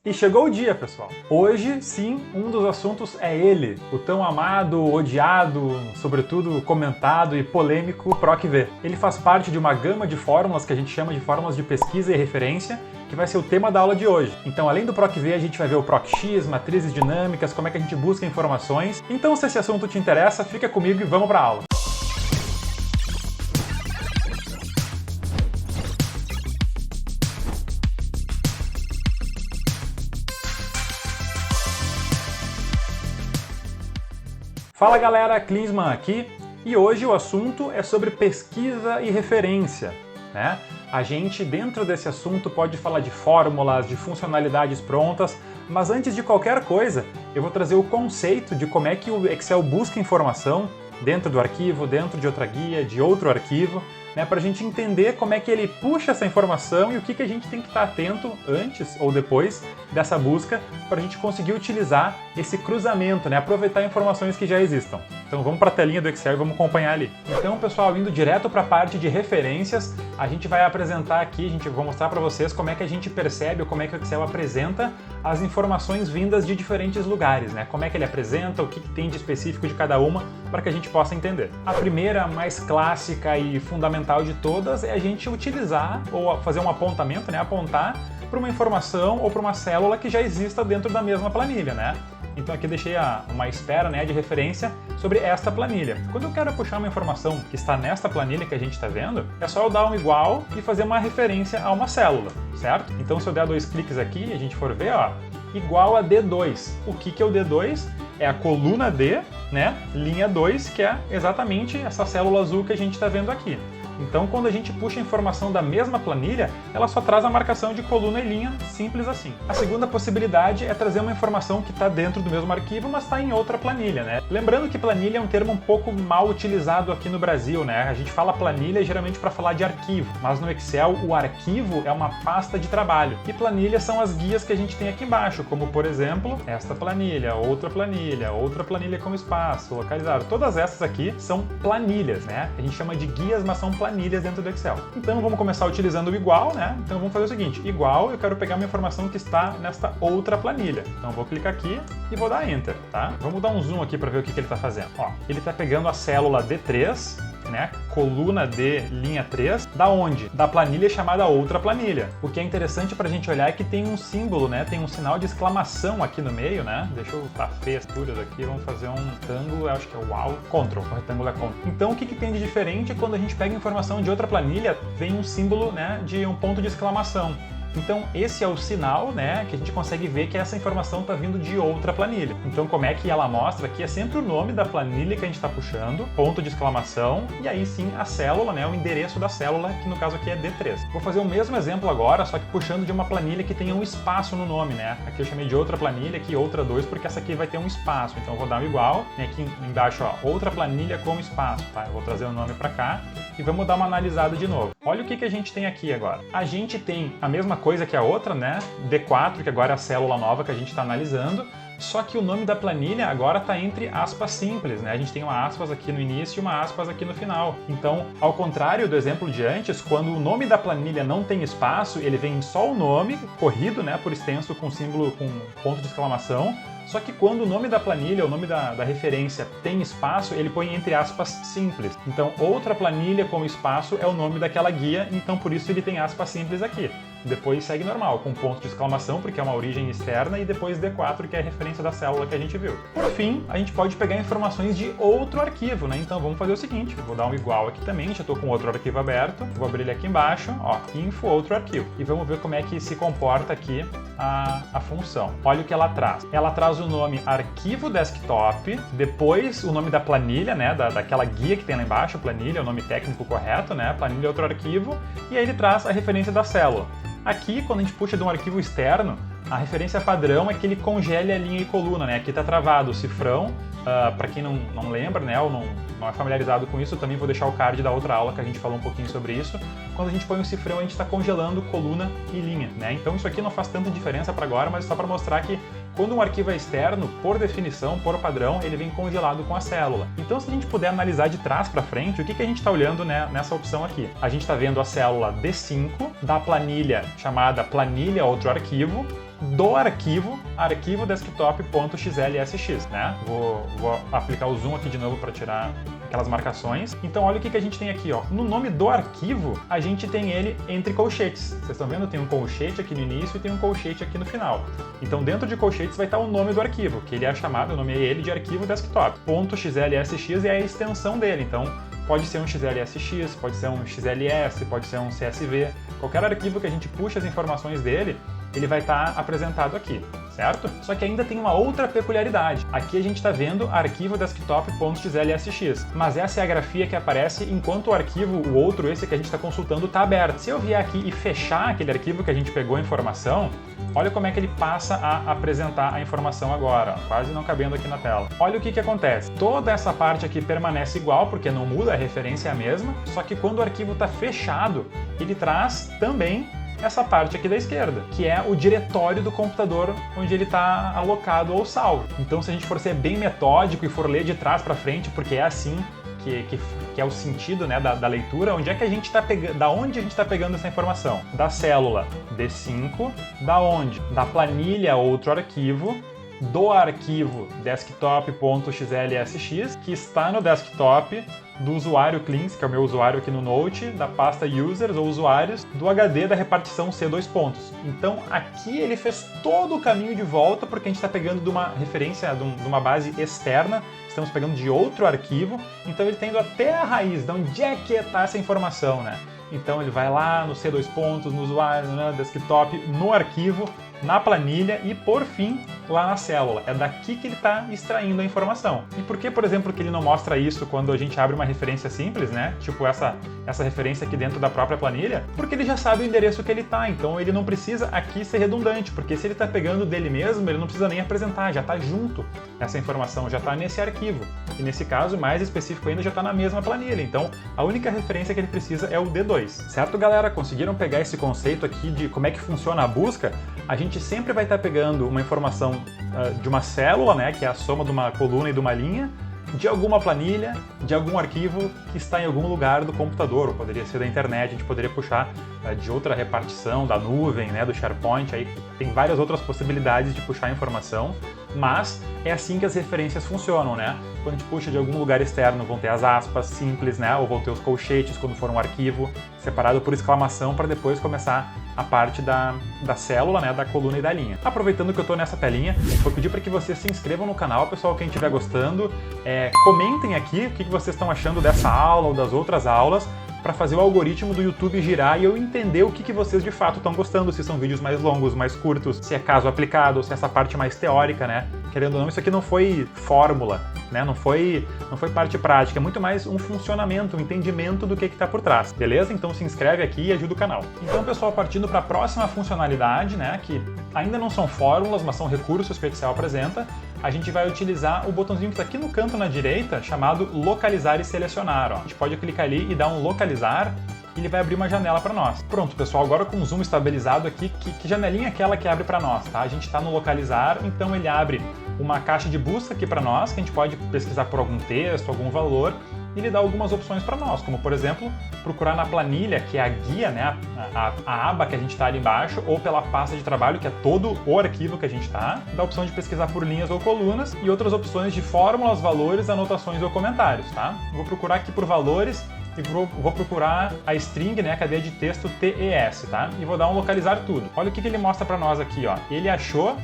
E chegou o dia, pessoal. Hoje, sim, um dos assuntos é ele, o tão amado, odiado, sobretudo comentado e polêmico PROC-V. Ele faz parte de uma gama de fórmulas que a gente chama de fórmulas de pesquisa e referência, que vai ser o tema da aula de hoje. Então, além do PROC-V, a gente vai ver o PROC-X, matrizes dinâmicas, como é que a gente busca informações. Então, se esse assunto te interessa, fica comigo e vamos para a aula. Fala galera, Klinsmann aqui, e hoje o assunto é sobre pesquisa e referência, né? A gente, dentro desse assunto, pode falar de fórmulas, de funcionalidades prontas, mas antes de qualquer coisa, eu vou trazer o conceito de como é que o Excel busca informação dentro do arquivo, dentro de outra guia, de outro arquivo, né, para a gente entender como é que ele puxa essa informação e o que a gente tem que estar atento antes ou depois dessa busca para a gente conseguir utilizar esse cruzamento, né, aproveitar informações que já existam. Então vamos para a telinha do Excel e vamos acompanhar ali. Então, pessoal, indo direto para a parte de referências, a gente vai apresentar aqui, vou mostrar para vocês como é que a gente percebe, como é que o Excel apresenta as informações vindas de diferentes lugares, né? Como é que ele apresenta, o que tem de específico de cada uma, para que a gente possa entender. A primeira, mais clássica e fundamental de todas, é a gente utilizar ou fazer um apontamento, né? Apontar para uma informação ou para uma célula que já exista dentro da mesma planilha, né? Então aqui deixei uma espera, né, de referência sobre esta planilha. Quando eu quero puxar uma informação que está nesta planilha que a gente está vendo, é só eu dar um igual e fazer uma referência a uma célula, certo? Então se eu der 2 cliques aqui e a gente for ver, ó, igual a D2. O que é o D2? É a coluna D, né, linha 2, que é exatamente essa célula azul que a gente está vendo aqui. Então, quando a gente puxa a informação da mesma planilha, ela só traz a marcação de coluna e linha, simples assim. A segunda possibilidade é trazer uma informação que está dentro do mesmo arquivo, mas está em outra planilha, né? Lembrando que planilha é um termo um pouco mal utilizado aqui no Brasil, né? A gente fala planilha geralmente para falar de arquivo, mas no Excel o arquivo é uma pasta de trabalho. E planilhas são as guias que a gente tem aqui embaixo, como por exemplo, esta planilha, outra planilha com espaço, localizado. Todas essas aqui são planilhas, né? A gente chama de guias, mas são planilhas dentro do Excel. Então vamos começar utilizando o igual, né? Então vamos fazer o seguinte, igual, eu quero pegar uma informação que está nesta outra planilha. Então eu vou clicar aqui e vou dar Enter, tá? Vamos dar um zoom aqui para ver o que ele está fazendo. Ó, ele está pegando a célula D3, né? Coluna D, linha 3, da onde? Da planilha chamada outra planilha. O que é interessante para a gente olhar é que tem um símbolo, né? Tem um sinal de exclamação aqui no meio, né? Deixa eu botar feias turas aqui, vamos fazer um retângulo, acho que é o AL, Ctrl, o retângulo é Ctrl. Então o que tem de diferente quando a gente pega informação de outra planilha, vem um símbolo, né, de um ponto de exclamação. Então esse é o sinal, né, que a gente consegue ver que essa informação está vindo de outra planilha. Então como é que ela mostra? Aqui é sempre o nome da planilha que a gente está puxando, ponto de exclamação, e aí sim a célula, né, o endereço da célula, que no caso aqui é D3. Vou fazer o mesmo exemplo agora, só que puxando de uma planilha que tenha um espaço no nome, né? Aqui eu chamei de outra planilha, aqui outra 2, porque essa aqui vai ter um espaço. Então eu vou dar um igual, e aqui embaixo, ó, outra planilha com espaço, tá? Eu vou trazer o nome para cá e vamos dar uma analisada de novo. Olha o que a gente tem aqui agora. A gente tem a mesma coisa que a outra, né? D4, que agora é a célula nova que a gente está analisando, só que o nome da planilha agora está entre aspas simples, né? A gente tem uma aspas aqui no início e uma aspas aqui no final. Então, ao contrário do exemplo de antes, quando o nome da planilha não tem espaço, ele vem só o nome, corrido, né, por extenso, com símbolo, com ponto de exclamação. Só que quando o nome da planilha, o nome da referência tem espaço, ele põe entre aspas simples. Então, outra planilha com espaço é o nome daquela guia, então por isso ele tem aspas simples aqui. Depois segue normal, com ponto de exclamação, porque é uma origem externa, e depois D4, que é a referência da célula que a gente viu. Por fim, a gente pode pegar informações de outro arquivo, né? Então vamos fazer o seguinte, eu vou dar um igual aqui também, já estou com outro arquivo aberto, vou abrir ele aqui embaixo, ó, info, outro arquivo. E vamos ver como é que se comporta aqui a função. Olha o que ela traz. Ela traz o nome arquivo desktop, depois o nome da planilha, né, daquela guia que tem lá embaixo, planilha, o nome técnico correto, né, planilha é outro arquivo, e aí ele traz a referência da célula. Aqui, quando a gente puxa de um arquivo externo, a referência padrão é que ele congele a linha e coluna, né? Aqui está travado o cifrão, para quem não lembra, né, ou não é familiarizado com isso, eu também vou deixar o card da outra aula que a gente falou um pouquinho sobre isso. Quando a gente põe o cifrão, a gente está congelando coluna e linha, né? Então isso aqui não faz tanta diferença para agora, mas só para mostrar que Quando um arquivo é externo, por definição, por padrão, ele vem congelado com a célula. Então, se a gente puder analisar de trás para frente, o que a gente está olhando, né, nessa opção aqui? A gente está vendo a célula D5 da planilha chamada planilha outro arquivo, do arquivo desktop.xlsx, né? Vou aplicar o zoom aqui de novo para tirar aquelas marcações. Então olha o que a gente tem aqui, ó. No nome do arquivo, a gente tem ele entre colchetes. Vocês estão vendo? Tem um colchete aqui no início e tem um colchete aqui no final. Então dentro de colchetes vai estar o nome do arquivo, que ele é chamado, eu nomeei ele de arquivo desktop.xlsx e é a extensão dele. Então pode ser um XLSX, pode ser um XLS, pode ser um CSV. Qualquer arquivo que a gente puxa as informações dele, ele vai estar apresentado aqui, certo? Só que ainda tem uma outra peculiaridade. Aqui a gente está vendo arquivo desktop.xlsx, mas essa é a grafia que aparece enquanto o arquivo, o outro, esse que a gente está consultando, está aberto. Se eu vier aqui e fechar aquele arquivo que a gente pegou a informação, olha como é que ele passa a apresentar a informação agora, ó, quase não cabendo aqui na tela. Olha o que acontece. Toda essa parte aqui permanece igual, porque não muda, a referência é a mesma, só que quando o arquivo está fechado, ele traz também essa parte aqui da esquerda, que é o diretório do computador onde ele está alocado ou salvo. Então, se a gente for ser bem metódico e for ler de trás para frente, porque é assim que é o sentido, né, da leitura, onde é que a gente está pegando, da onde a gente está pegando essa informação? Da célula D5, da onde? Da planilha outro arquivo, do arquivo desktop.xlsx, que está no desktop do usuário Cleans, que é o meu usuário aqui no Note, da pasta Users ou Usuários, do HD da repartição C2 pontos. Então aqui ele fez todo o caminho de volta, porque a gente está pegando de uma referência, de uma base externa, estamos pegando de outro arquivo, então ele está indo até a raiz, de onde é que está essa informação, né? Então ele vai lá no C2 pontos, no usuário, no desktop, no arquivo, na planilha e, por fim, lá na célula. É daqui que ele está extraindo a informação. E por que, por exemplo, que ele não mostra isso quando a gente abre uma referência simples, né? Tipo essa referência aqui dentro da própria planilha? Porque ele já sabe o endereço que ele está, então ele não precisa aqui ser redundante, porque se ele está pegando dele mesmo, ele não precisa nem apresentar, já está junto essa informação, já está nesse arquivo. E nesse caso, mais específico ainda, já está na mesma planilha. Então, a única referência que ele precisa é o D2. Certo, galera? Conseguiram pegar esse conceito aqui de como é que funciona a busca? A gente sempre vai estar pegando uma informação de uma célula, né, que é a soma de uma coluna e de uma linha, de alguma planilha, de algum arquivo que está em algum lugar do computador, ou poderia ser da internet, a gente poderia puxar de outra repartição, da nuvem, né, do SharePoint, aí tem várias outras possibilidades de puxar informação, mas é assim que as referências funcionam, né? Quando a gente puxa de algum lugar externo, vão ter as aspas simples, né, ou vão ter os colchetes quando for um arquivo separado por exclamação para depois começar a parte da célula, né, da coluna e da linha. Aproveitando que eu estou nessa telinha, vou pedir para que vocês se inscrevam no canal, pessoal, quem estiver gostando, comentem aqui o que vocês estão achando dessa aula ou das outras aulas, para fazer o algoritmo do YouTube girar e eu entender o que vocês de fato estão gostando, se são vídeos mais longos, mais curtos, se é caso aplicado, se é essa parte mais teórica, né? Querendo ou não, isso aqui não foi fórmula, né? Não foi parte prática, é muito mais um funcionamento, um entendimento do que está por trás, beleza? Então se inscreve aqui e ajuda o canal. Então, pessoal, partindo para a próxima funcionalidade, né, que ainda não são fórmulas, mas são recursos que o Excel apresenta, a gente vai utilizar o botãozinho que está aqui no canto na direita, chamado localizar e selecionar. Ó. A gente pode clicar ali e dar um localizar, e ele vai abrir uma janela para nós. Pronto, pessoal, agora com o zoom estabilizado aqui, que janelinha é aquela que abre para nós, tá? A gente está no localizar, então ele abre uma caixa de busca aqui para nós, que a gente pode pesquisar por algum texto, algum valor, e ele dá algumas opções para nós, como por exemplo, procurar na planilha, que é a guia, né, a aba que a gente está ali embaixo, ou pela pasta de trabalho, que é todo o arquivo que a gente está, dá a opção de pesquisar por linhas ou colunas, e outras opções de fórmulas, valores, anotações ou comentários, tá? Vou procurar aqui por valores, e vou procurar a string, né, a cadeia de texto TES, tá? E vou dar um localizar tudo. Olha o que ele mostra para nós aqui, ó. Ele achou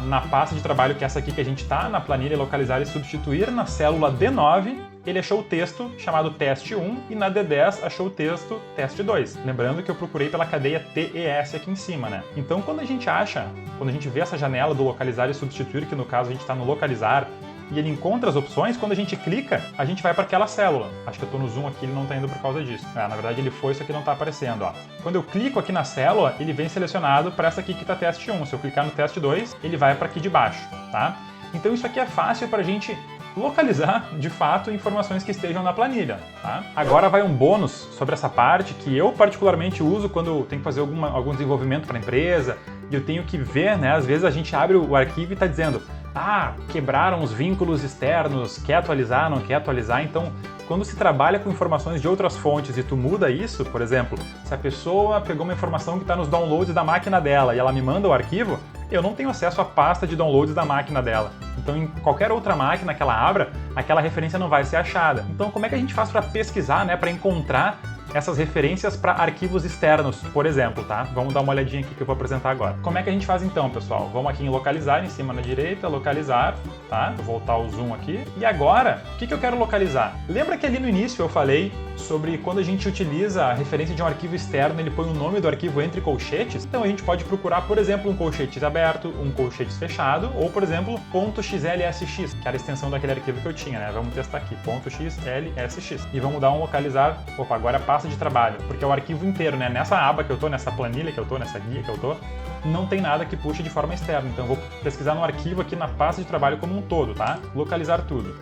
na pasta de trabalho, que é essa aqui que a gente tá, na planilha localizar e substituir, na célula D9, ele achou o texto chamado teste 1 e na D10 achou o texto teste 2. Lembrando que eu procurei pela cadeia TES aqui em cima, né? Então, quando a gente vê essa janela do localizar e substituir, que no caso a gente está no localizar, e ele encontra as opções, quando a gente clica, a gente vai para aquela célula. Acho que eu estou no zoom aqui, ele não está indo por causa disso. Na verdade ele foi, isso aqui não está aparecendo. Ó. Quando eu clico aqui na célula, ele vem selecionado para essa aqui que está teste 1. Se eu clicar no teste 2, ele vai para aqui de baixo. Tá? Então isso aqui é fácil para a gente localizar, de fato, informações que estejam na planilha, tá? Agora vai um bônus sobre essa parte que eu particularmente uso quando eu tenho que fazer algum desenvolvimento para a empresa e eu tenho que ver, né? Às vezes a gente abre o arquivo e está dizendo: ah, quebraram os vínculos externos, quer atualizar, não quer atualizar. Então, quando se trabalha com informações de outras fontes e tu muda isso, por exemplo, se a pessoa pegou uma informação que está nos downloads da máquina dela e ela me manda o arquivo, eu não tenho acesso à pasta de downloads da máquina dela. Então, em qualquer outra máquina que ela abra, aquela referência não vai ser achada. Então, como é que a gente faz para pesquisar, né, para encontrar essas referências para arquivos externos, por exemplo, tá? Vamos dar uma olhadinha aqui que eu vou apresentar agora. Como é que a gente faz então, pessoal? Vamos aqui em localizar, em cima na direita, localizar, tá? Vou voltar o zoom aqui. E agora, o que eu quero localizar? Lembra que ali no início eu falei sobre quando a gente utiliza a referência de um arquivo externo, ele põe o nome do arquivo entre colchetes? Então a gente pode procurar, por exemplo, um colchetes aberto, um colchetes fechado, ou, por exemplo, .xlsx, que era a extensão daquele arquivo que eu tinha, né? Vamos testar aqui, .xlsx. E vamos dar um localizar, opa, agora é pasta de trabalho, porque é o arquivo inteiro, né? Nessa aba que eu tô, nessa planilha que eu tô, nessa guia que eu tô, não tem nada que puxe de forma externa. Então eu vou pesquisar no arquivo aqui na pasta de trabalho como um todo, tá? Localizar tudo.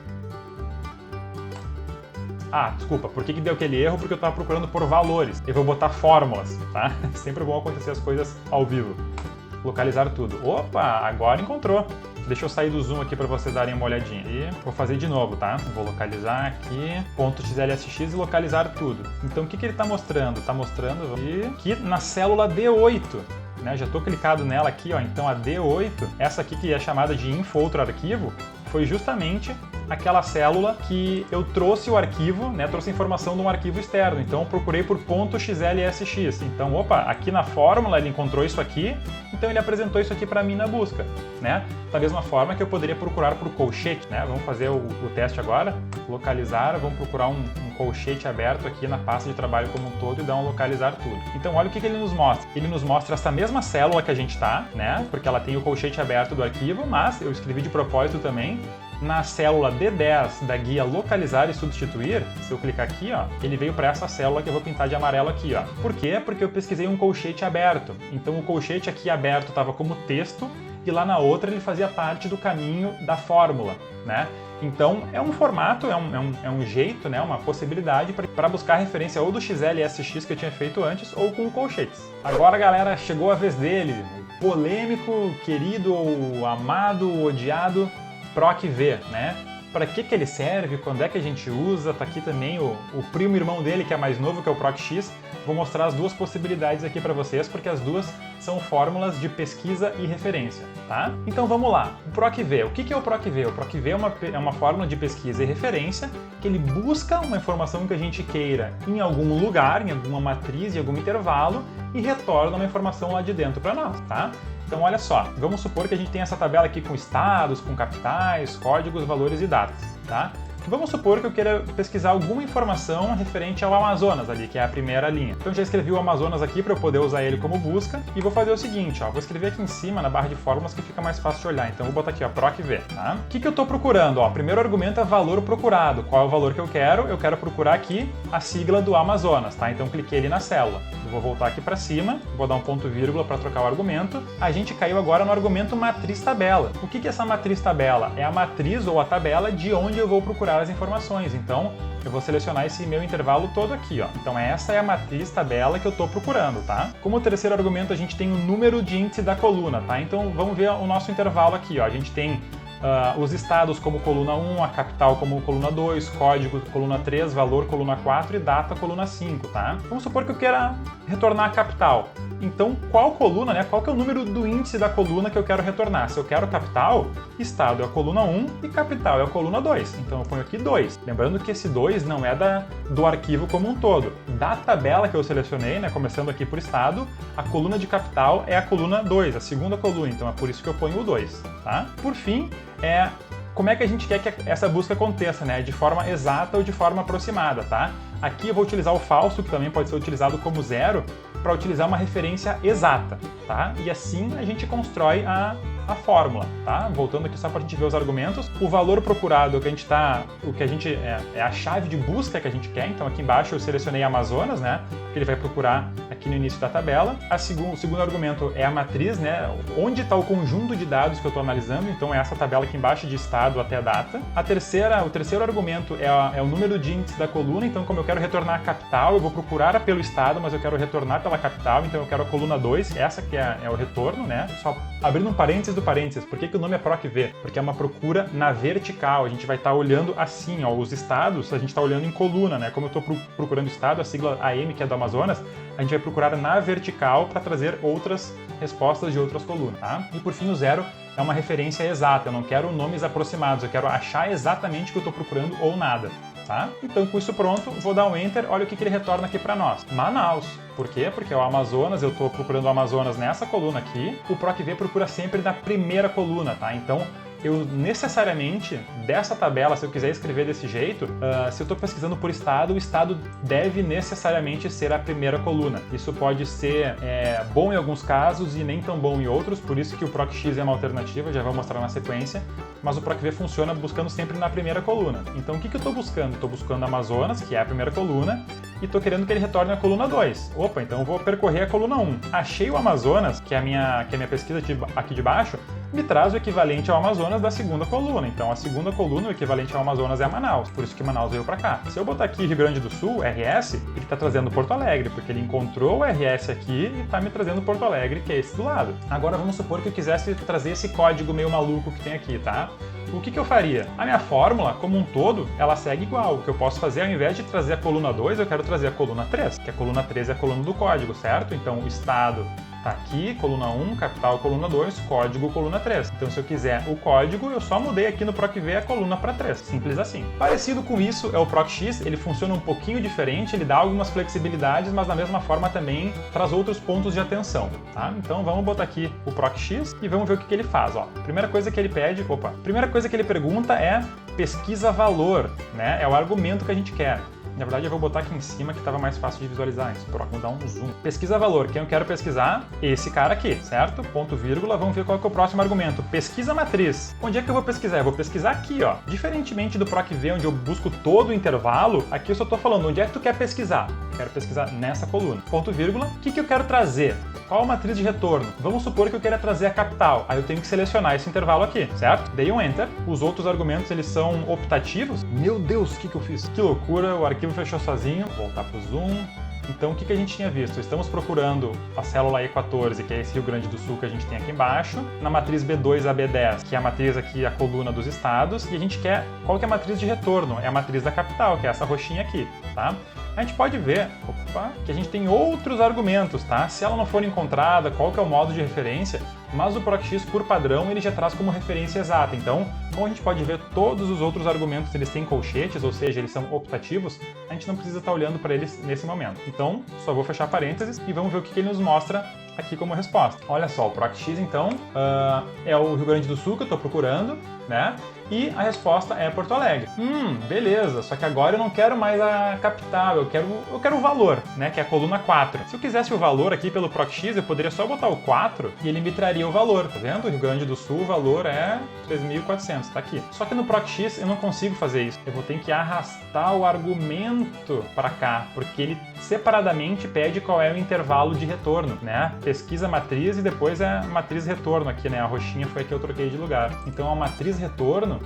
Ah, desculpa, por que deu aquele erro? Porque eu estava procurando por valores. Eu vou botar fórmulas, tá? Sempre bom acontecer as coisas ao vivo. Localizar tudo. Opa, agora encontrou. Deixa eu sair do zoom aqui para vocês darem uma olhadinha. E vou fazer de novo, tá? Vou localizar aqui, .xlsx e localizar tudo. Então o que ele está mostrando? Está mostrando aqui na célula D8. Né? Já estou clicado nela aqui, ó. Então a D8, essa aqui que é chamada de info outro arquivo, foi justamente aquela célula que eu trouxe o arquivo, né, trouxe a informação de um arquivo externo. Então eu procurei por .xlsx. Então, opa, aqui na fórmula ele encontrou isso aqui, então ele apresentou isso aqui para mim na busca, né? Da mesma forma que eu poderia procurar por colchete, né? Vamos fazer o teste agora. Localizar, vamos procurar um colchete aberto aqui na pasta de trabalho como um todo e dar um localizar tudo. Então olha o que ele nos mostra. Ele nos mostra essa mesma célula que a gente tá, né? Porque ela tem o colchete aberto do arquivo, mas eu escrevi de propósito também na célula D10 da guia localizar e substituir. Se eu clicar aqui, ó, ele veio para essa célula que eu vou pintar de amarelo aqui, ó. Por quê? Porque eu pesquisei um colchete aberto. Então o colchete aqui aberto estava como texto e lá na outra ele fazia parte do caminho da fórmula, né? Então é um formato, é um jeito, né, uma possibilidade para buscar referência ou do XLSX que eu tinha feito antes ou com colchetes. Agora, galera, chegou a vez dele, polêmico, querido, amado, odiado, PROC-V, né? Para que ele serve, quando é que a gente usa, tá aqui também o primo irmão dele, que é mais novo, que é o PROC-X. Vou mostrar as duas possibilidades aqui para vocês, porque as duas são fórmulas de pesquisa e referência, tá? Então vamos lá, o PROC-V. O que é o PROC-V? O PROC-V é uma fórmula de pesquisa e referência que ele busca uma informação que a gente queira em algum lugar, em alguma matriz, em algum intervalo, e retorna uma informação lá de dentro para nós, tá? Então olha só, vamos supor que a gente tem essa tabela aqui com estados, com capitais, códigos, valores e datas, tá? Vamos supor que eu queira pesquisar alguma informação referente ao Amazonas ali, que é a primeira linha. Então eu já escrevi o Amazonas aqui para eu poder usar ele como busca e vou fazer o seguinte, ó, vou escrever aqui em cima na barra de fórmulas que fica mais fácil de olhar. Então eu vou botar aqui, ó, PROC-V, tá? O que eu estou procurando? Ó, primeiro argumento é valor procurado. Qual é o valor que eu quero? Eu quero procurar aqui a sigla do Amazonas, tá? Então cliquei ali na célula. Eu vou voltar aqui para cima, vou dar um ponto vírgula para trocar o argumento. A gente caiu agora no argumento matriz tabela. O que é essa matriz tabela? É a matriz ou a tabela de onde eu vou procurar as informações. Então, eu vou selecionar esse meu intervalo todo aqui, ó. Então, essa é a matriz tabela que eu estou procurando, tá? Como terceiro argumento, a gente tem o número de índice da coluna, tá? Então, vamos ver o nosso intervalo aqui, ó. A gente tem os estados como coluna 1, a capital como coluna 2, código coluna 3, valor coluna 4 e data coluna 5, tá? Vamos supor que eu queira retornar a capital. Então, qual coluna, né? Qual que é o número do índice da coluna que eu quero retornar? Se eu quero capital, estado é a coluna 1 e capital é a coluna 2. Então, eu ponho aqui 2. Lembrando que esse 2 não é do arquivo como um todo. Da tabela que eu selecionei, né? Começando aqui por estado, a coluna de capital é a coluna 2, a segunda coluna. Então, é por isso que eu ponho o 2, tá? Por fim, como é que a gente quer que essa busca aconteça, né? De forma exata ou de forma aproximada, tá? Aqui eu vou utilizar o falso, que também pode ser utilizado como zero, para utilizar uma referência exata, tá? E assim a gente constrói a fórmula, tá? Voltando aqui só para a gente ver os argumentos. O valor procurado, é a chave de busca que a gente quer. Então aqui embaixo eu selecionei Amazonas, né? que ele vai procurar aqui no início da tabela. O segundo argumento é a matriz, né? Onde está o conjunto de dados que eu estou analisando, então é essa tabela aqui embaixo de estado até a data. O terceiro argumento é o número de índice da coluna, então como eu quero retornar a capital, eu vou procurar pelo estado, mas eu quero retornar pela capital, então eu quero a coluna 2, essa que é o retorno, né? Só abrindo um parênteses do parênteses, por que o nome é PROC-V? Porque é uma procura na vertical, a gente vai estar olhando assim, ó, os estados, a gente está olhando em coluna, né? Como eu estou procurando estado, a sigla AM, que é do Amazonas, a gente vai procurar na vertical para trazer outras respostas de outras colunas, tá? E por fim, o 0 é uma referência exata, eu não quero nomes aproximados, eu quero achar exatamente o que eu estou procurando ou nada, tá? Então, com isso pronto, vou dar um Enter, olha o que ele retorna aqui para nós. Manaus. Por quê? Porque é o Amazonas, eu estou procurando o Amazonas nessa coluna aqui, o PROC-V procura sempre na primeira coluna, tá? Então, eu necessariamente, dessa tabela, se eu quiser escrever desse jeito, se eu estou pesquisando por estado, o estado deve necessariamente ser a primeira coluna. Isso pode ser bom em alguns casos e nem tão bom em outros, por isso que o PROC-X é uma alternativa, já vou mostrar na sequência, mas o PROC-V funciona buscando sempre na primeira coluna. Então o que eu estou buscando? Estou buscando Amazonas, que é a primeira coluna, e estou querendo que ele retorne a coluna 2. Opa, então eu vou percorrer a coluna 1. Achei o Amazonas, que é a minha pesquisa aqui de baixo, me traz o equivalente ao Amazonas da segunda coluna. Então a segunda coluna, o equivalente ao Amazonas é a Manaus, por isso que Manaus veio para cá. Se eu botar aqui Rio Grande do Sul, RS, ele está trazendo Porto Alegre, porque ele encontrou o RS aqui e está me trazendo Porto Alegre, que é esse do lado. Agora vamos supor que eu quisesse trazer esse código meio maluco que tem aqui, tá? O que eu faria? A minha fórmula, como um todo, ela segue igual. O que eu posso fazer, ao invés de trazer a coluna 2, eu quero trazer a coluna 3, que a coluna 3 é a coluna do código, certo? Então o estado tá aqui, coluna 1, capital, coluna 2, código, coluna 3. Então, se eu quiser o código, eu só mudei aqui no PROC-V a coluna para 3. Simples assim. Parecido com isso é o PROC-X, ele funciona um pouquinho diferente, ele dá algumas flexibilidades, mas da mesma forma também traz outros pontos de atenção, tá? Então, vamos botar aqui o PROC-X e vamos ver o que ele faz, ó. Primeira coisa que ele pergunta é pesquisa valor, né? É o argumento que a gente quer. Na verdade, eu vou botar aqui em cima que estava mais fácil de visualizar isso. Vou dar um zoom. Pesquisa valor. Quem eu quero pesquisar? Esse cara aqui, certo? Ponto, vírgula. Vamos ver qual que é o próximo argumento. Pesquisa matriz. Onde é que eu vou pesquisar? Eu vou pesquisar aqui, ó. Diferentemente do PROC-V, onde eu busco todo o intervalo, aqui eu só estou falando onde é que tu quer pesquisar. Quero pesquisar nessa coluna. Ponto, vírgula. O que eu quero trazer? Qual a matriz de retorno? Vamos supor que eu queira trazer a capital. Aí eu tenho que selecionar esse intervalo aqui, certo? Dei um Enter. Os outros argumentos, eles são optativos. Meu Deus, o que eu fiz? Que loucura, o arquivo fechou sozinho. Vou voltar pro zoom. Então, o que a gente tinha visto? Estamos procurando a célula E14, que é esse Rio Grande do Sul que a gente tem aqui embaixo, na matriz B2 a B10, que é a matriz aqui, a coluna dos estados, e a gente quer qual que é a matriz de retorno? É a matriz da capital, que é essa roxinha aqui, tá? A gente pode ver, que a gente tem outros argumentos, tá? Se ela não for encontrada, qual que é o modo de referência, mas o PROC-X, por padrão, ele já traz como referência exata. Então, como a gente pode ver, todos os outros argumentos, eles têm colchetes, ou seja, eles são optativos, a gente não precisa estar olhando para eles nesse momento. Então, só vou fechar parênteses e vamos ver o que ele nos mostra aqui como resposta. Olha só, o PROC-X, então, é o Rio Grande do Sul que eu estou procurando, né? E a resposta é Porto Alegre. Beleza, só que agora eu não quero mais a capital, eu quero o valor, né? Que é a coluna 4. Se eu quisesse o valor aqui pelo PROC-X, eu poderia só botar o 4 e ele me traria o valor, tá vendo? Rio Grande do Sul, o valor é 3.400, tá aqui. Só que no PROC-X eu não consigo fazer isso. Eu vou ter que arrastar o argumento para cá, porque ele separadamente pede qual é o intervalo de retorno, né? Pesquisa matriz e depois é matriz retorno aqui, né? A roxinha foi a que eu troquei de lugar. Então a matriz retorno,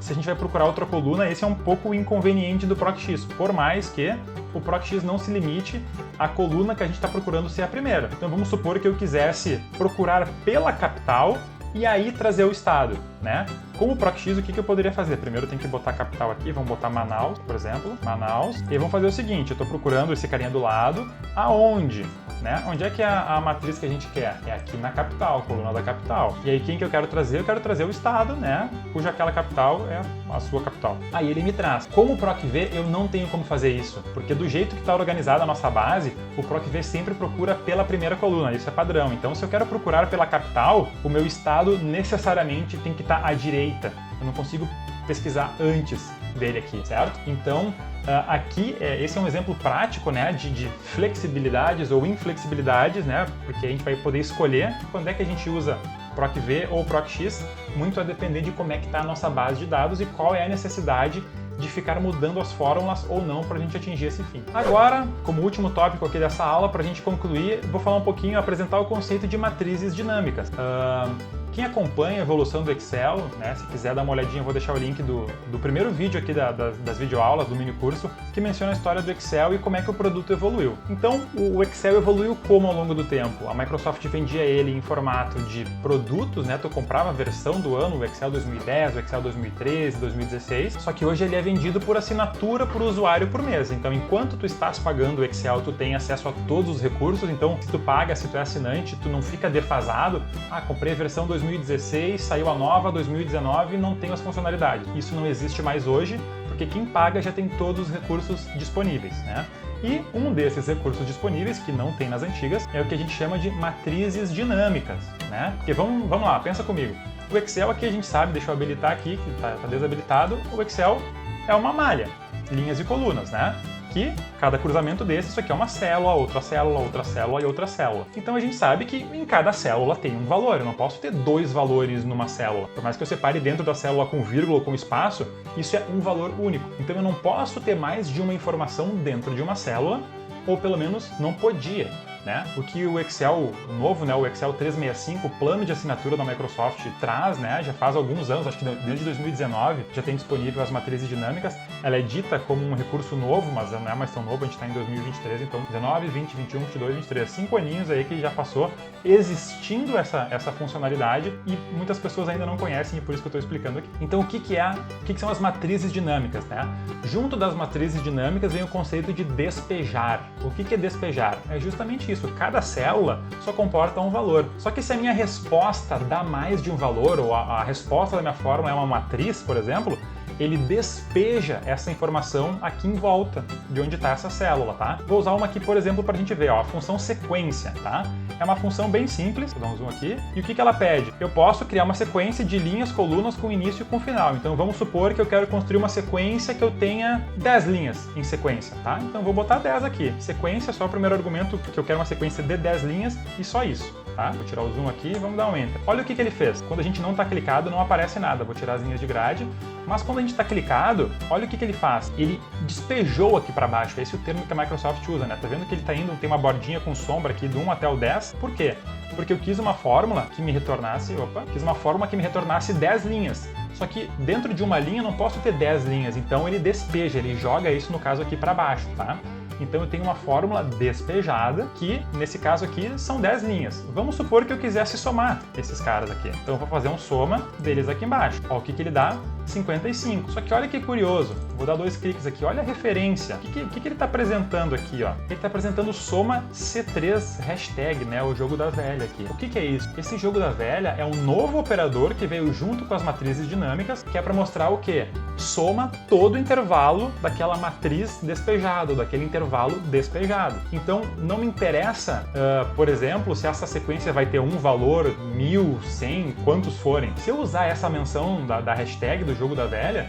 se a gente vai procurar outra coluna, esse é um pouco o inconveniente do PROC-X, por mais que o PROC-X não se limite à coluna que a gente está procurando ser a primeira. Então vamos supor que eu quisesse procurar pela capital e aí trazer o estado, né? Com o PROC-X, o que eu poderia fazer? Primeiro eu tenho que botar a capital aqui, vamos botar Manaus, por exemplo, Manaus, e vamos fazer o seguinte, eu estou procurando esse carinha do lado, aonde? Né? Onde é que é a matriz que a gente quer? É aqui na capital, coluna da capital. E aí quem que eu quero trazer? Eu quero trazer o estado, né? Cuja aquela capital é a sua capital. Aí ele me traz. Como o PROC-V, eu não tenho como fazer isso, porque do jeito que está organizada a nossa base, o PROC-V sempre procura pela primeira coluna, isso é padrão. Então, se eu quero procurar pela capital, o meu estado necessariamente tem que estar à direita. Eu não consigo pesquisar antes dele aqui, certo? Então, aqui, esse é um exemplo prático, né, de flexibilidades ou inflexibilidades, né, porque a gente vai poder escolher quando é que a gente usa PROC-V ou PROC-X, muito a depender de como é que está a nossa base de dados e qual é a necessidade de ficar mudando as fórmulas ou não para a gente atingir esse fim. Agora, como último tópico aqui dessa aula, para a gente concluir, vou falar um pouquinho, apresentar o conceito de matrizes dinâmicas. Quem acompanha a evolução do Excel, né, se quiser dar uma olhadinha, eu vou deixar o link do primeiro vídeo aqui das videoaulas, do mini curso, que menciona a história do Excel e como é que o produto evoluiu. Então, o Excel evoluiu como ao longo do tempo? A Microsoft vendia ele em formato de produtos, né, tu comprava a versão do ano, o Excel 2010, o Excel 2013, 2016, só que hoje ele é vendido por assinatura por usuário por mês. Então, enquanto tu estás pagando o Excel, tu tem acesso a todos os recursos, então se tu paga, se tu é assinante, tu não fica defasado, comprei a versão 2016, saiu a nova 2019 e não tem as funcionalidades. Isso não existe mais hoje, porque quem paga já tem todos os recursos disponíveis, né? E um desses recursos disponíveis, que não tem nas antigas, é o que a gente chama de matrizes dinâmicas, né? Porque vamos lá, pensa comigo. O Excel aqui a gente sabe, deixa eu habilitar aqui, que está desabilitado, o Excel é uma malha, linhas e colunas, né? Que cada cruzamento desse, isso aqui é uma célula, outra célula, outra célula e outra célula. Então a gente sabe que em cada célula tem um valor, eu não posso ter dois valores numa célula. Por mais que eu separe dentro da célula com vírgula ou com espaço, isso é um valor único. Então eu não posso ter mais de uma informação dentro de uma célula, ou pelo menos não podia. Né? O que o Excel novo, né, o Excel 365, o plano de assinatura da Microsoft traz, né, já faz alguns anos, acho que desde 2019 já tem disponível as matrizes dinâmicas. Ela é dita como um recurso novo, mas não é mais tão novo, a gente está em 2023, então 19, 20, 21, 22, 23, 5 aninhos aí que já passou existindo essa funcionalidade e muitas pessoas ainda não conhecem e por isso que eu estou explicando aqui. Então o que são as matrizes dinâmicas, né? Junto das matrizes dinâmicas vem o conceito de despejar. O que é despejar? É justamente isso. Cada célula só comporta um valor. Só que se a minha resposta dá mais de um valor, ou a resposta da minha fórmula é uma matriz, por exemplo, ele despeja essa informação aqui em volta de onde está essa célula, tá? Vou usar uma aqui, por exemplo, para a gente ver, ó, a função sequência, tá? É uma função bem simples, vou dar um zoom aqui, e o que ela pede? Eu posso criar uma sequência de linhas, colunas com início e com final. Então vamos supor que eu quero construir uma sequência que eu tenha 10 linhas em sequência, tá? Então vou botar 10 aqui. Sequência, só o primeiro argumento, que eu quero uma sequência de 10 linhas e só isso, tá? Vou tirar o zoom aqui e vamos dar um enter. Olha o que ele fez. Quando a gente não está clicado, não aparece nada. Vou tirar as linhas de grade, mas quando a gente está clicado, olha o que ele faz. Ele despejou aqui para baixo. Esse é o termo que a Microsoft usa, né? Tá vendo que ele tá indo, tem uma bordinha com sombra aqui do 1 até o 10. Por quê? Porque eu quis uma fórmula que me retornasse, 10 linhas. Só que dentro de uma linha eu não posso ter 10 linhas, então ele despeja, ele joga isso no caso aqui para baixo, tá? Então eu tenho uma fórmula despejada, que nesse caso aqui são 10 linhas. Vamos supor que eu quisesse somar esses caras aqui. Então eu vou fazer um soma deles aqui embaixo. Ó, o que ele dá? 55. Só que olha que curioso, vou dar 2 cliques aqui, olha a referência. O que ele está apresentando aqui, ó? Ele está apresentando soma C3 hashtag, né? O jogo da velha aqui. O que é isso? Esse jogo da velha é um novo operador que veio junto com as matrizes dinâmicas, que é para mostrar o quê? Soma todo o intervalo daquela matriz despejada, ou daquele intervalo despejado. Então não me interessa, por exemplo, se essa sequência vai ter um valor, 1000, 100, quantos forem. Se eu usar essa menção da hashtag do jogo da velha,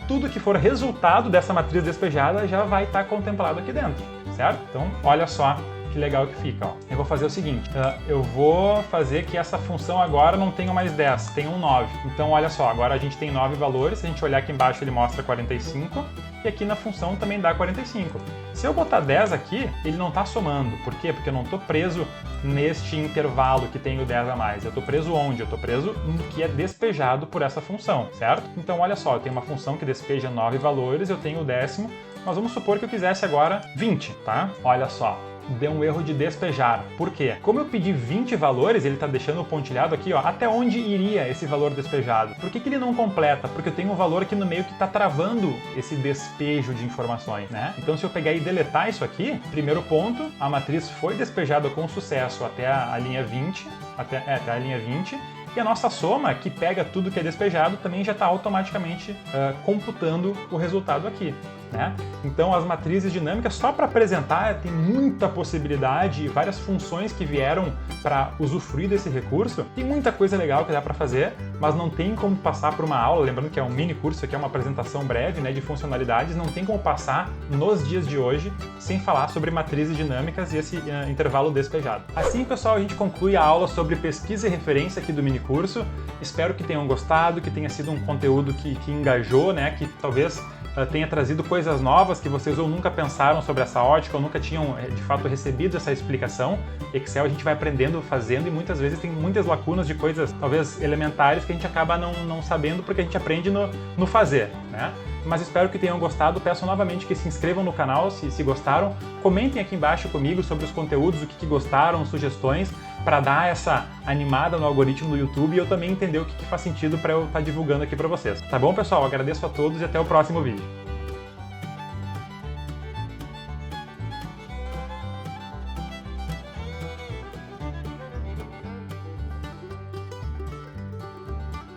tudo que for resultado dessa matriz despejada já vai estar contemplado aqui dentro, certo? Então, olha só que legal que fica, ó. Eu vou fazer o seguinte, eu vou fazer que essa função agora não tenha mais 10, tenha um 9. Então, olha só, agora a gente tem 9 valores, se a gente olhar aqui embaixo ele mostra 45, e aqui na função também dá 45. Se eu botar 10 aqui, ele não está somando. Por quê? Porque eu não estou preso neste intervalo que tem o 10 a mais. Eu estou preso onde? Eu estou preso no que é despejado por essa função, certo? Então, olha só, eu tenho uma função que despeja 9 valores, eu tenho o 10º, mas vamos supor que eu quisesse agora 20, tá? Olha só. Deu um erro de despejar. Por quê? Como eu pedi 20 valores, ele está deixando o pontilhado aqui, ó, até onde iria esse valor despejado. Por que ele não completa? Porque eu tenho um valor aqui no meio que está travando esse despejo de informações, né? Então, se eu pegar e deletar isso aqui, primeiro ponto, a matriz foi despejada com sucesso até a linha 20, até a linha 20, e a nossa soma, que pega tudo que é despejado, também já está automaticamente computando o resultado aqui, né? Então, as matrizes dinâmicas, só para apresentar, tem muita possibilidade e várias funções que vieram para usufruir desse recurso. Tem muita coisa legal que dá para fazer, mas não tem como passar por uma aula, lembrando que é um mini curso, aqui é uma apresentação breve, né, de funcionalidades, não tem como passar nos dias de hoje sem falar sobre matrizes dinâmicas e esse intervalo despejado. Assim, pessoal, a gente conclui a aula sobre pesquisa e referência aqui do mini curso. Espero que tenham gostado, que tenha sido um conteúdo que engajou, né, que talvez tenha trazido coisas novas que vocês ou nunca pensaram sobre essa ótica ou nunca tinham de fato recebido essa explicação. Excel a gente vai aprendendo, fazendo, e muitas vezes tem muitas lacunas de coisas talvez elementares que a gente acaba não sabendo porque a gente aprende no fazer, né? Mas espero que tenham gostado. Peço novamente que se inscrevam no canal se gostaram. Comentem aqui embaixo comigo sobre os conteúdos, o que gostaram, sugestões, para dar essa animada no algoritmo do YouTube e eu também entender o que faz sentido para eu estar divulgando aqui para vocês. Tá bom, pessoal? Agradeço a todos e até o próximo vídeo.